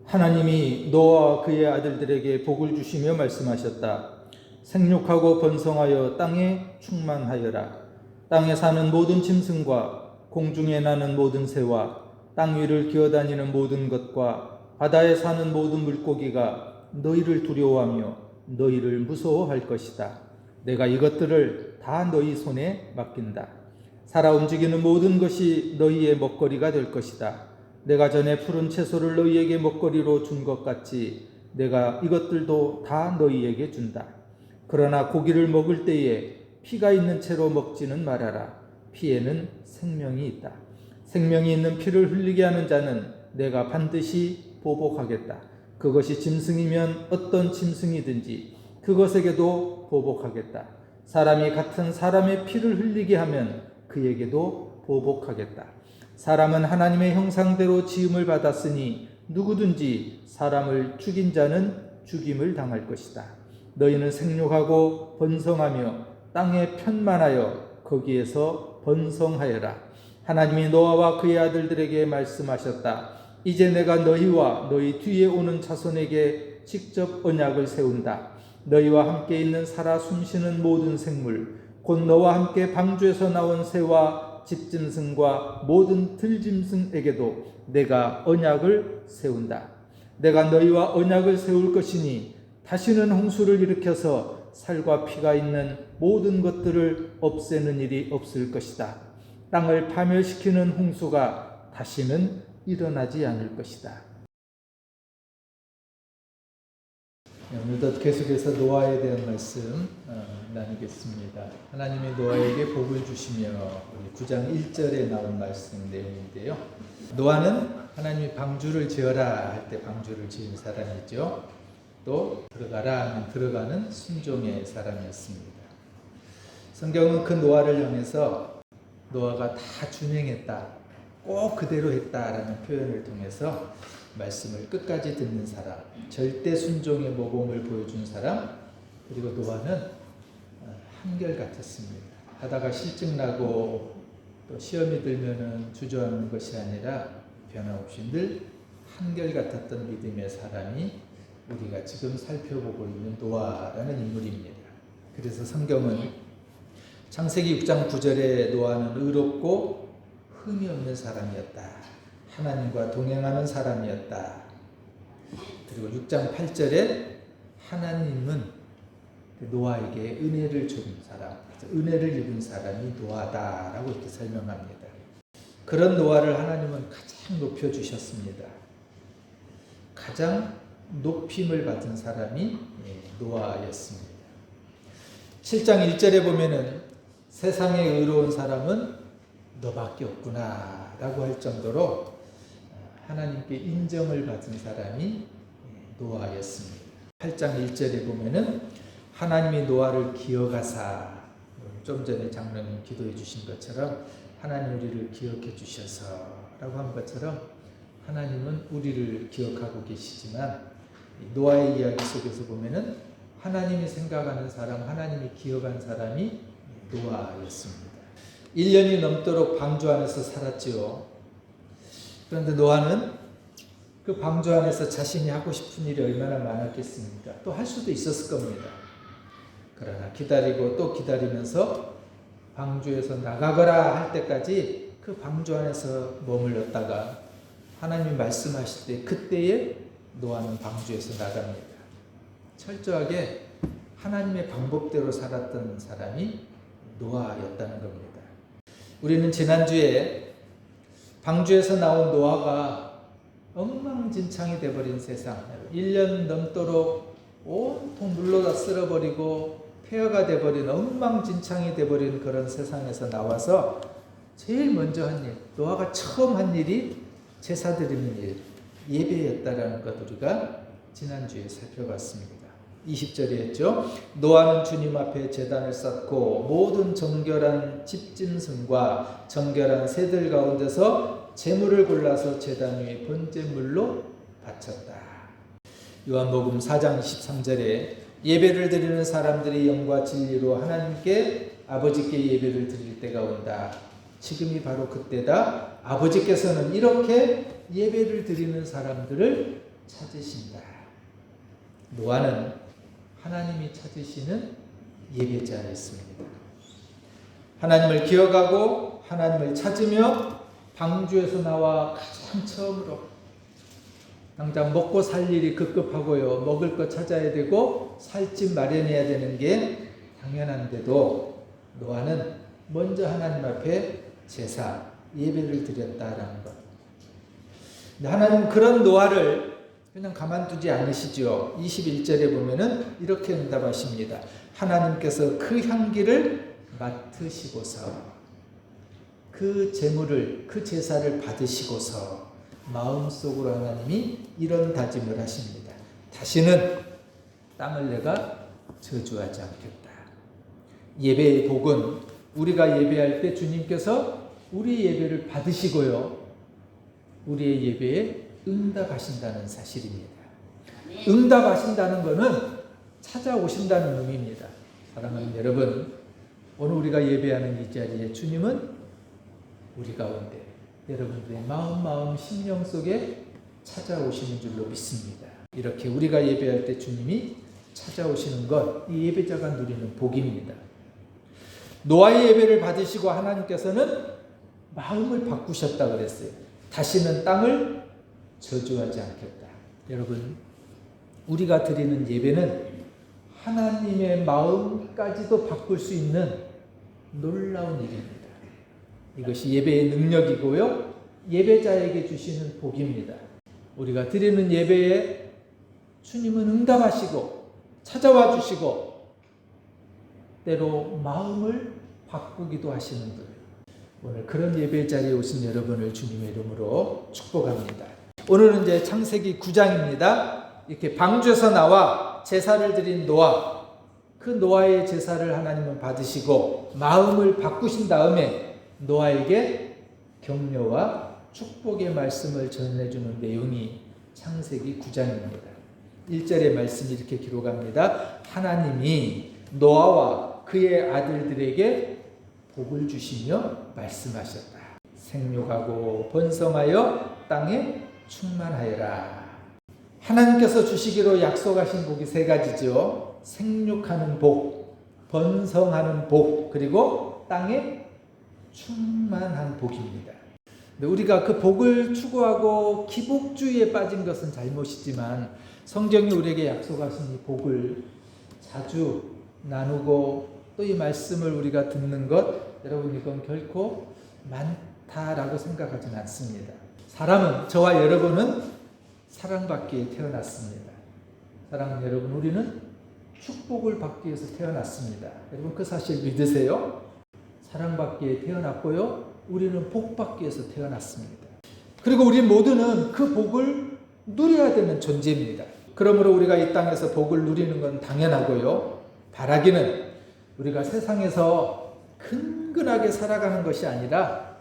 하나님이 노아와 그의 아들들에게 복을 주시며 말씀하셨다. 생육하고 번성하여 땅에 충만하여라. 땅에 사는 모든 짐승과 공중에 나는 모든 새와 땅 위를 기어다니는 모든 것과 바다에 사는 모든 물고기가 너희를 두려워하며 너희를 무서워할 것이다. 내가 이것들을 다 너희 손에 맡긴다. 살아 움직이는 모든 것이 너희의 먹거리가 될 것이다. 내가 전에 푸른 채소를 너희에게 먹거리로 준 것 같이 내가 이것들도 다 너희에게 준다. 그러나 고기를 먹을 때에 피가 있는 채로 먹지는 말아라. 피에는 생명이 있다. 생명이 있는 피를 흘리게 하는 자는 내가 반드시 보복하겠다. 그것이 짐승이면 어떤 짐승이든지 그것에게도 보복하겠다. 사람이 같은 사람의 피를 흘리게 하면 그에게도 보복하겠다. 사람은 하나님의 형상대로 지음을 받았으니 누구든지 사람을 죽인 자는 죽임을 당할 것이다. 너희는 생육하고 번성하며 땅에 편만하여 거기에서 번성하여라. 하나님이 노아와 그의 아들들에게 말씀하셨다. 이제 내가 너희와 너희 뒤에 오는 자손에게 직접 언약을 세운다. 너희와 함께 있는 살아 숨쉬는 모든 생물, 곧 너와 함께 방주에서 나온 새와 집짐승과 모든 들짐승에게도 내가 언약을 세운다. 내가 너희와 언약을 세울 것이니 다시는 홍수를 일으켜서 살과 피가 있는 모든 것들을 없애는 일이 없을 것이다. 땅을 파멸시키는 홍수가 다시는 일어나지 않을 것이다. 오늘도 계속해서 노아에 대한 말씀 나누겠습니다. 하나님이 노아에게 복을 주시며 우리 9장 1절에 나온 말씀 내용인데요. 노아는 하나님이 방주를 지어라 할 때 방주를 지은 사람이죠. 또 들어가라 하면 들어가는 순종의 사람이었습니다. 성경은 그 노아를 향해서 노아가 다 준행했다, 꼭 그대로 했다라는 표현을 통해서 말씀을 끝까지 듣는 사람, 절대 순종의 모범을 보여준 사람, 그리고 노아는 한결같았습니다. 하다가 실증나고 또 시험이 들면은 주저하는 것이 아니라 변함없이 늘 한결같았던 믿음의 사람이 우리가 지금 살펴보고 있는 노아라는 인물입니다. 그래서 성경은 창세기 6장 9절에 노아는 의롭고 흠이 없는 사람이었다. 하나님과 동행하는 사람이었다. 그리고 6장 8절에 하나님은 노아에게 은혜를 준 사람, 은혜를 입은 사람이 노아다라고 이렇게 설명합니다. 그런 노아를 하나님은 가장 높여주셨습니다. 가장 높임을 받은 사람이 노아였습니다. 7장 1절에 보면은 세상에 의로운 사람은 너밖에 없구나 라고 할 정도로 하나님께 인정을 받은 사람이 노아였습니다. 8장 1절에 보면은 하나님이 노아를 기억하사, 좀 전에 장로님 기도해 주신 것처럼 하나님 우리를 기억해 주셔서 라고 한 것처럼 하나님은 우리를 기억하고 계시지만 노아의 이야기 속에서 보면은 하나님이 생각하는 사람, 하나님이 기억한 사람이 노아였습니다. 1년이 넘도록 방주 안에서 살았지요. 그런데 노아는 그 방주 안에서 자신이 하고 싶은 일이 얼마나 많았겠습니까? 또 할 수도 있었을 겁니다. 그러나 기다리고 또 기다리면서 방주에서 나가거라 할 때까지 그 방주 안에서 머물렀다가 하나님이 말씀하실 때 그때에 노아는 방주에서 나갑니다. 철저하게 하나님의 방법대로 살았던 사람이 노아였다는 겁니다. 우리는 지난주에 방주에서 나온 노아가 엉망진창이 되어버린 세상, 1년 넘도록 온통 물로 다 쓸어버리고 폐허가 되어버린 엉망진창이 되어버린 그런 세상에서 나와서 제일 먼저 한 일, 노아가 처음 한 일이 제사 드리는 일, 예배였다라는 것 우리가 지난주에 살펴봤습니다. 20절에 했죠. 노아는 주님 앞에 제단을 쌓고 모든 정결한 집짐승과 정결한 새들 가운데서 제물을 골라서 제단 위에 번제물로 바쳤다. 요한복음 4장 23절에 예배를 드리는 사람들이 영과 진리로 하나님께 아버지께 예배를 드릴 때가 온다. 지금이 바로 그때다. 아버지께서는 이렇게 예배를 드리는 사람들을 찾으신다. 노아는 하나님이 찾으시는 예배자였습니다. 하나님을 기억하고 하나님을 찾으며 방주에서 나와 가장 처음으로 당장 먹고 살 일이 급급하고요. 먹을 것 찾아야 되고 살집 마련해야 되는 게 당연한데도 노아는 먼저 하나님 앞에 제사, 예배를 드렸다라는 것. 근데 하나님은 그런 노아를 그냥 가만두지 않으시죠. 21절에 보면은 이렇게 응답하십니다. 하나님께서 그 향기를 맡으시고서 그 제물을, 그 제사를 받으시고서 마음속으로 하나님이 이런 다짐을 하십니다. 다시는 땅을 내가 저주하지 않겠다. 예배의 복은 우리가 예배할 때 주님께서 우리 예배를 받으시고요. 우리의 예배에 응답하신다는 사실입니다. 응답하신다는 것은 찾아오신다는 의미입니다. 사랑하는 여러분, 오늘 우리가 예배하는 이 자리에 주님은 우리 가운데 여러분들의 마음 심령 속에 찾아오시는 줄로 믿습니다. 이렇게 우리가 예배할 때 주님이 찾아오시는 것, 이 예배자가 누리는 복입니다. 노아의 예배를 받으시고 하나님께서는 마음을 바꾸셨다 그랬어요. 다시는 땅을 저주하지 않겠다. 여러분, 우리가 드리는 예배는 하나님의 마음까지도 바꿀 수 있는 놀라운 일입니다. 이것이 예배의 능력이고요. 예배자에게 주시는 복입니다. 우리가 드리는 예배에 주님은 응답하시고 찾아와 주시고 때로 마음을 바꾸기도 하시는 분. 오늘 그런 예배 자리에 오신 여러분을 주님의 이름으로 축복합니다. 오늘은 이제 창세기 9장입니다. 이렇게 방주에서 나와 제사를 드린 노아, 그 노아의 제사를 하나님은 받으시고 마음을 바꾸신 다음에 노아에게 격려와 축복의 말씀을 전해주는 내용이 창세기 9장입니다. 1절의 말씀이 이렇게 기록합니다. 하나님이 노아와 그의 아들들에게 복을 주시며 말씀하셨다. 생육하고 번성하여 땅에 충만하여라. 하나님께서 주시기로 약속하신 복이 세 가지죠. 생육하는 복, 번성하는 복, 그리고 땅에 충만한 복입니다. 근데 우리가 그 복을 추구하고 기복주의에 빠진 것은 잘못이지만 성경이 우리에게 약속하신 이 복을 자주 나누고 또 이 말씀을 우리가 듣는 것, 여러분 이건 결코 많다라고 생각하지는 않습니다. 사람은, 저와 여러분은 사랑받기에 태어났습니다. 사랑하는 여러분, 우리는 축복을 받기 위해서 태어났습니다. 여러분 그 사실 믿으세요? 사랑받기에 태어났고요. 우리는 복받기 위해서 태어났습니다. 그리고 우리 모두는 그 복을 누려야 되는 존재입니다. 그러므로 우리가 이 땅에서 복을 누리는 건 당연하고요. 바라기는 우리가 세상에서 근근하게 살아가는 것이 아니라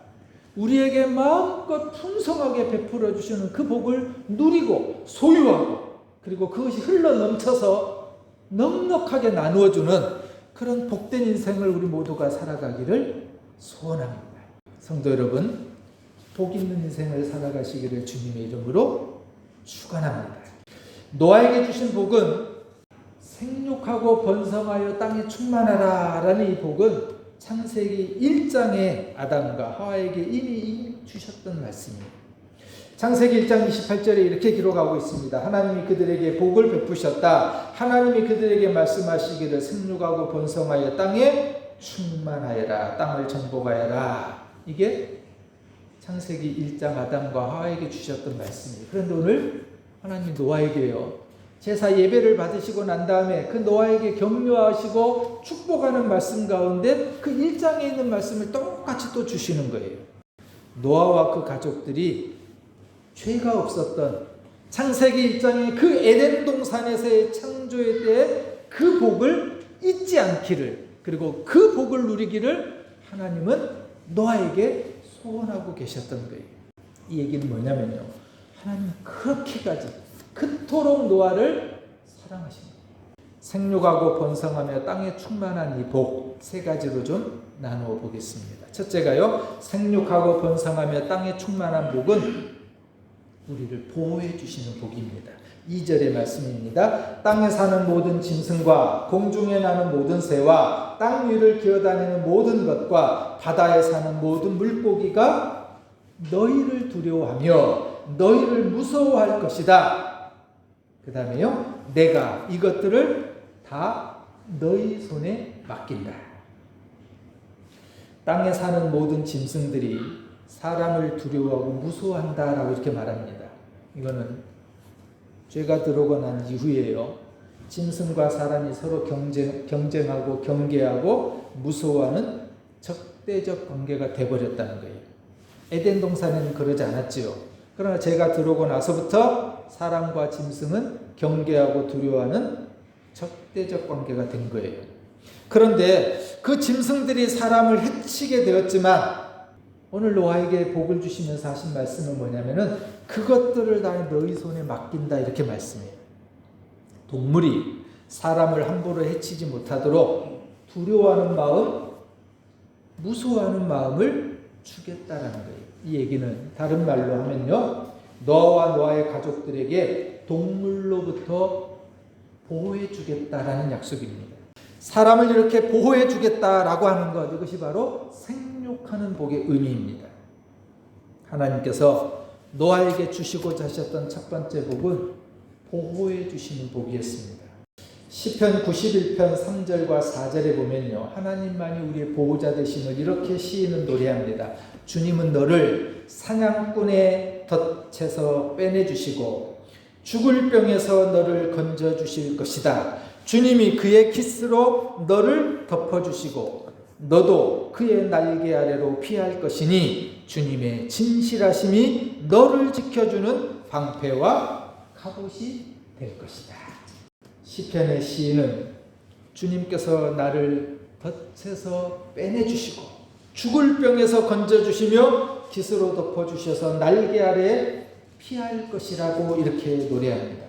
우리에게 마음껏 풍성하게 베풀어 주시는 그 복을 누리고 소유하고 그리고 그것이 흘러 넘쳐서 넉넉하게 나누어 주는 그런 복된 인생을 우리 모두가 살아가기를 소원합니다. 성도 여러분, 복 있는 인생을 살아가시기를 주님의 이름으로 축원합니다. 노아에게 주신 복은 생육하고 번성하여 땅에 충만하라 라는 이 복은 창세기 1장에 아담과 하와에게 이미 주셨던 말씀이에요. 창세기 1장 28절에 이렇게 기록하고 있습니다. 하나님이 그들에게 복을 베푸셨다. 하나님이 그들에게 말씀하시기를 생육하고 번성하여 땅에 충만하여라. 땅을 정복하여라. 이게 창세기 1장 아담과 하와에게 주셨던 말씀이에요. 그런데 오늘 하나님이 노아에게요. 제사 예배를 받으시고 난 다음에 그 노아에게 격려하시고 축복하는 말씀 가운데 그 1장에 있는 말씀을 똑같이 또 주시는 거예요. 노아와 그 가족들이 죄가 없었던 창세기 1장의 그 에덴 동산에서의 창조에 대해 그 복을 잊지 않기를, 그리고 그 복을 누리기를 하나님은 노아에게 소원하고 계셨던 거예요. 이 얘기는 뭐냐면요, 하나님은 그렇게까지 그토록 노아를 사랑하십니다. 생육하고 번성하며 땅에 충만한 이 복 세 가지로 좀 나누어 보겠습니다. 첫째가요, 생육하고 번성하며 땅에 충만한 복은 우리를 보호해 주시는 복입니다. 2절의 말씀입니다. 땅에 사는 모든 짐승과 공중에 나는 모든 새와 땅 위를 기어다니는 모든 것과 바다에 사는 모든 물고기가 너희를 두려워하며 너희를 무서워할 것이다. 그 다음에요. 내가 이것들을 다 너희 손에 맡긴다. 땅에 사는 모든 짐승들이 사람을 두려워하고 무서워한다라고 이렇게 말합니다. 이거는 죄가 들어오고 난 이후에요. 짐승과 사람이 서로 경쟁하고 경계하고 무서워하는 적대적 관계가 돼버렸다는 거예요. 에덴 동산에는 그러지 않았지요. 그러나 죄가 들어오고 나서부터 사람과 짐승은 경계하고 두려워하는 적대적 관계가 된 거예요. 그런데 그 짐승들이 사람을 해치게 되었지만 오늘 노아에게 복을 주시면서 하신 말씀은 뭐냐면은 그것들을 다 너희 손에 맡긴다 이렇게 말씀해요. 동물이 사람을 함부로 해치지 못하도록 두려워하는 마음, 무서워하는 마음을 주겠다라는 거예요. 이 얘기는 다른 말로 하면요. 노아와 노아의 가족들에게 동물로부터 보호해 주겠다라는 약속입니다. 사람을 이렇게 보호해 주겠다라고 하는 것, 이것이 바로 생육하는 복의 의미입니다. 하나님께서 노아에게 주시고자 하셨던 첫 번째 복은 보호해 주시는 복이었습니다. 시편 91편 3절과 4절에 보면요. 하나님만이 우리의 보호자 되심을 이렇게 시인은 노래합니다. 주님은 너를 사냥꾼의 덫에서 빼내주시고 죽을 병에서 너를 건져주실 것이다. 주님이 그의 키스로 너를 덮어주시고 너도 그의 날개 아래로 피할 것이니 주님의 진실하심이 너를 지켜주는 방패와 갑옷이 될 것이다. 시편의 시인은 주님께서 나를 덫에서 빼내주시고 죽을 병에서 건져주시며 깃으로 덮어주셔서 날개 아래에 피할 것이라고 이렇게 노래합니다.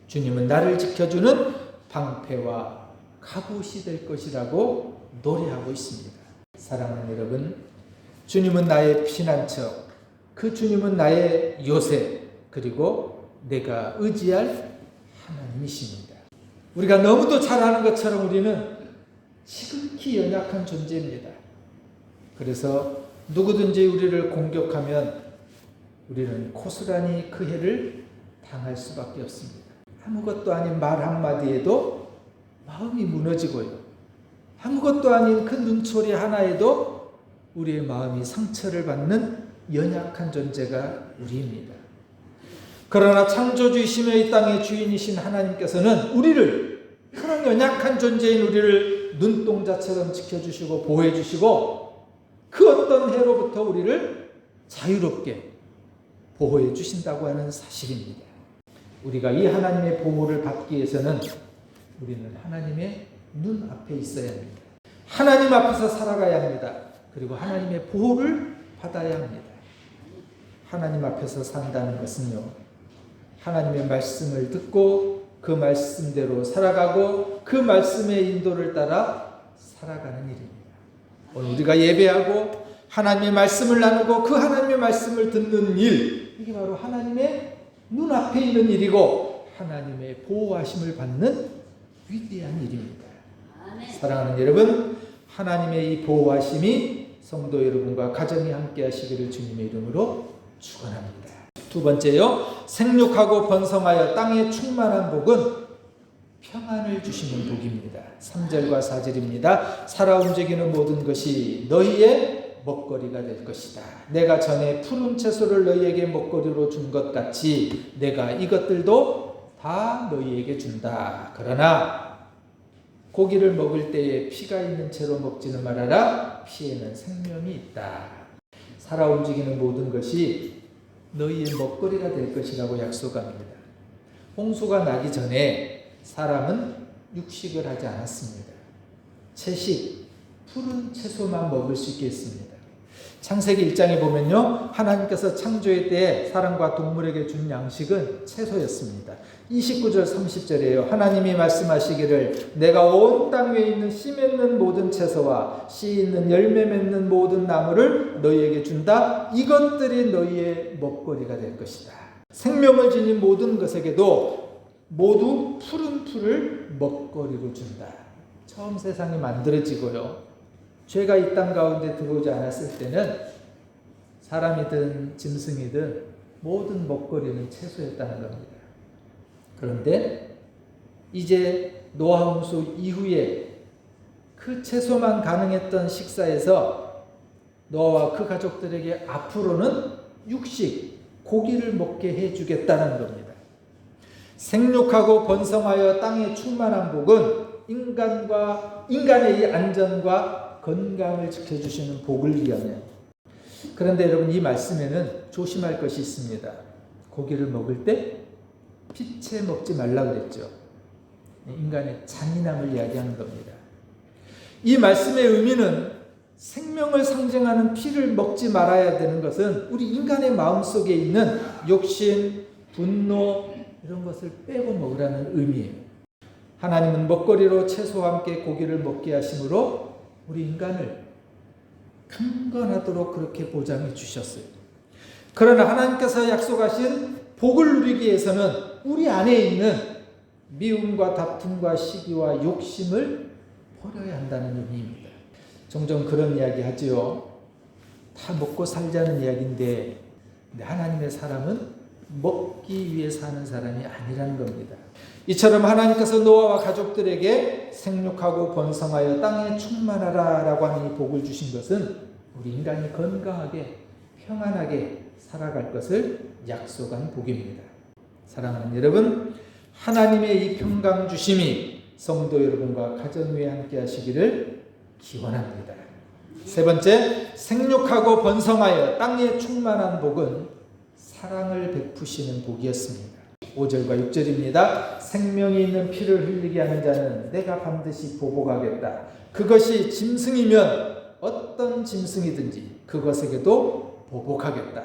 주님은 나를 지켜주는 방패와 갑옷이 될 것이라고 노래하고 있습니다. 사랑하는 여러분, 주님은 나의 피난처, 그 주님은 나의 요새, 그리고 내가 의지할 하나님이십니다. 우리가 너무도 잘 아는 것처럼 우리는 지극히 연약한 존재입니다. 그래서 누구든지 우리를 공격하면 우리는 고스란히 그 해를 당할 수밖에 없습니다. 아무것도 아닌 말 한마디에도 마음이 무너지고요. 아무것도 아닌 그 눈초리 하나에도 우리의 마음이 상처를 받는 연약한 존재가 우리입니다. 그러나 창조주이시며 이 땅의 주인이신 하나님께서는 우리를, 그런 연약한 존재인 우리를 눈동자처럼 지켜주시고 보호해주시고 그 어떤 해로부터 우리를 자유롭게 보호해 주신다고 하는 사실입니다. 우리가 이 하나님의 보호를 받기 위해서는 우리는 하나님의 눈 앞에 있어야 합니다. 하나님 앞에서 살아가야 합니다. 그리고 하나님의 보호를 받아야 합니다. 하나님 앞에서 산다는 것은요, 하나님의 말씀을 듣고 그 말씀대로 살아가고 그 말씀의 인도를 따라 살아가는 일입니다. 오늘 우리가 예배하고 하나님의 말씀을 나누고 그 하나님의 말씀을 듣는 일, 이게 바로 하나님의 눈앞에 있는 일이고 하나님의 보호하심을 받는 위대한 일입니다. 사랑하는 여러분, 하나님의 이 보호하심이 성도 여러분과 가정이 함께 하시기를 주님의 이름으로 축원합니다. 두 번째요, 생육하고 번성하여 땅에 충만한 복은 평안을 주시는 복입니다. 3절과 4절입니다. 살아 움직이는 모든 것이 너희의 먹거리가 될 것이다. 내가 전에 푸른 채소를 너희에게 먹거리로 준 것 같이 내가 이것들도 다 너희에게 준다. 그러나 고기를 먹을 때에 피가 있는 채로 먹지는 말아라. 피에는 생명이 있다. 살아 움직이는 모든 것이 너희의 먹거리가 될 것이라고 약속합니다. 홍수가 나기 전에 사람은 육식을 하지 않았습니다. 채식, 푸른 채소만 먹을 수 있게 했습니다. 창세기 1장에 보면요, 하나님께서 창조의 때에 사람과 동물에게 준 양식은 채소였습니다. 29절 30절이에요. 하나님이 말씀하시기를 내가 온 땅 위에 있는 씨 맺는 모든 채소와 씨 있는 열매 맺는 모든 나무를 너희에게 준다. 이것들이 너희의 먹거리가 될 것이다. 생명을 지닌 모든 것에게도 모두 푸른 풀을 먹거리로 준다. 처음 세상이 만들어지고요. 죄가 이 땅 가운데 들어오지 않았을 때는 사람이든 짐승이든 모든 먹거리는 채소였다는 겁니다. 그런데 이제 노아 홍수 이후에 그 채소만 가능했던 식사에서 노아와 그 가족들에게 앞으로는 육식, 고기를 먹게 해주겠다는 겁니다. 생육하고 번성하여 땅에 충만한 복은 인간의 이 안전과 건강을 지켜주시는 복을 위하며. 그런데 여러분, 이 말씀에는 조심할 것이 있습니다. 고기를 먹을 때 피채 먹지 말라 그랬죠. 인간의 잔인함을 이야기하는 겁니다. 이 말씀의 의미는 생명을 상징하는 피를 먹지 말아야 되는 것은 우리 인간의 마음속에 있는 욕심, 분노 이런 것을 빼고 먹으라는 의미예요. 하나님은 먹거리로 채소와 함께 고기를 먹게 하심으로 우리 인간을 강건하도록 그렇게 보장해 주셨어요. 그러나 하나님께서 약속하신 복을 누리기 위해서는 우리 안에 있는 미움과 다툼과 시기와 욕심을 버려야 한다는 의미입니다. 종종 그런 이야기 하지요. 다 먹고 살자는 이야기인데 하나님의 사람은 먹기 위해 사는 사람이 아니라는 겁니다. 이처럼 하나님께서 노아와 가족들에게 생육하고 번성하여 땅에 충만하라 라고 하는 이 복을 주신 것은 우리 인간이 건강하게 평안하게 살아갈 것을 약속한 복입니다. 사랑하는 여러분, 하나님의 이 평강 주심이 성도 여러분과 가정 위에 함께 하시기를 기원합니다. 세 번째, 생육하고 번성하여 땅에 충만한 복은 사랑을 베푸시는 복이었습니다. 5절과 6절입니다. 생명이 있는 피를 흘리게 하는 자는 내가 반드시 보복하겠다. 그것이 짐승이면 어떤 짐승이든지 그것에게도 보복하겠다.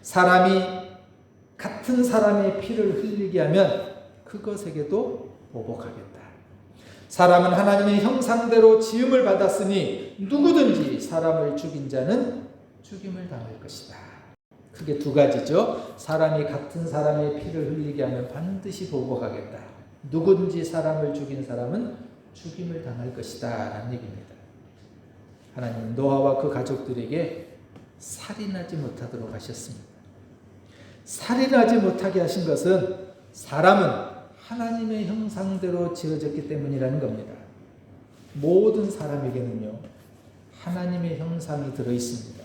사람이 같은 사람의 피를 흘리게 하면 그것에게도 보복하겠다. 사람은 하나님의 형상대로 지음을 받았으니 누구든지 사람을 죽인 자는 죽임을 당할 것이다. 크게 두 가지죠. 사람이 같은 사람의 피를 흘리게 하면 반드시 보복하겠다. 누구든지 사람을 죽인 사람은 죽임을 당할 것이다 라는 얘기입니다. 하나님은 노아와 그 가족들에게 살인하지 못하도록 하셨습니다. 살인하지 못하게 하신 것은 사람은 하나님의 형상대로 지어졌기 때문이라는 겁니다. 모든 사람에게는요, 하나님의 형상이 들어있습니다.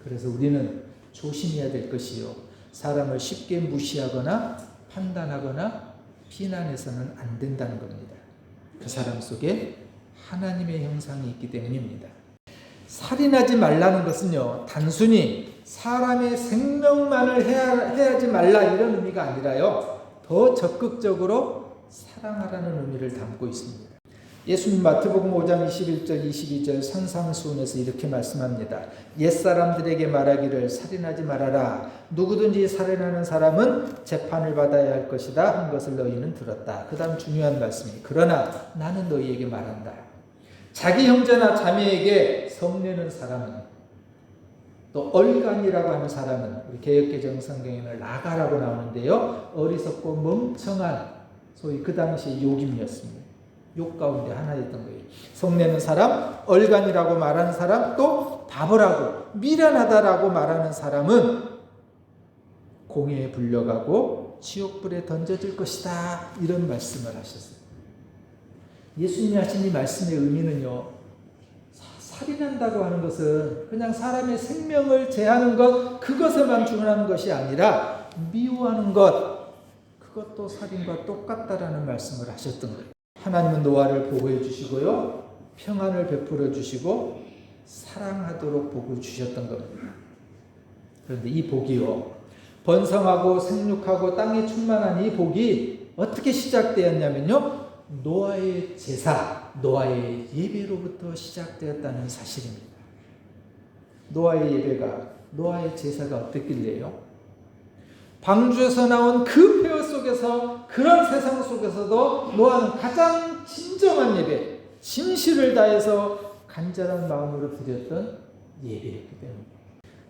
그래서 우리는 조심해야 될 것이요, 사람을 쉽게 무시하거나 판단하거나 비난해서는 안 된다는 겁니다. 그 사람 속에 하나님의 형상이 있기 때문입니다. 살인하지 말라는 것은요, 단순히 사람의 생명만을 해하지 말라 이런 의미가 아니라요, 더 적극적으로 사랑하라는 의미를 담고 있습니다. 예수님 마태복음 5장 21절 22절 산상수훈에서 이렇게 말씀합니다. 옛사람들에게 말하기를 살인하지 말아라. 누구든지 살인하는 사람은 재판을 받아야 할 것이다 한 것을 너희는 들었다. 그 다음 중요한 말씀이 그러나 나는 너희에게 말한다. 자기 형제나 자매에게 성내는 사람은, 또 얼간이라고 하는 사람은, 우리 개역개정 성경에는 라가라고 나오는데요, 어리석고 멍청한 소위 그 당시 욕임이었습니다. 욕 가운데 하나였던 거예요. 성내는 사람, 얼간이라고 말하는 사람, 또 바보라고 미련하다라고 말하는 사람은 공회에 불려가고 지옥불에 던져질 것이다 이런 말씀을 하셨어요. 예수님이 하신 이 말씀의 의미는요, 살인한다고 하는 것은 그냥 사람의 생명을 제하는 것, 그것에만 준하는 것이 아니라 미워하는 것, 그것도 살인과 똑같다라는 말씀을 하셨던 거예요. 하나님은 노아를 보호해 주시고요, 평안을 베풀어 주시고 사랑하도록 복을 주셨던 겁니다. 그런데 이 복이요, 번성하고 생육하고 땅에 충만한 이 복이 어떻게 시작되었냐면요, 노아의 제사, 노아의 예배로부터 시작되었다는 사실입니다. 노아의 예배가, 노아의 제사가 어땠길래요? 방주에서 나온 그 폐허 속에서, 그런 세상 속에서도 노아는 가장 진정한 예배, 진실을 다해서 간절한 마음으로 드렸던 예배였기 때문입니다.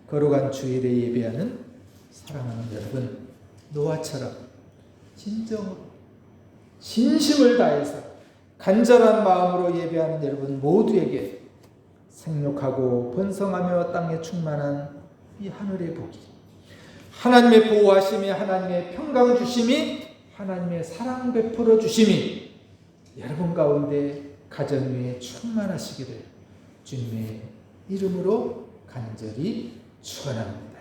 거룩한 주일에 예배하는 사랑하는 여러분, 노아처럼 진정으로 진심을 다해서 간절한 마음으로 예배하는 여러분 모두에게 생육하고 번성하며 땅에 충만한 이 하늘의 복이, 하나님의 보호하심이, 하나님의 평강 주심이, 하나님의 사랑 베풀어 주심이 여러분 가운데 가정 위에 충만하시기를 주님의 이름으로 간절히 축원합니다.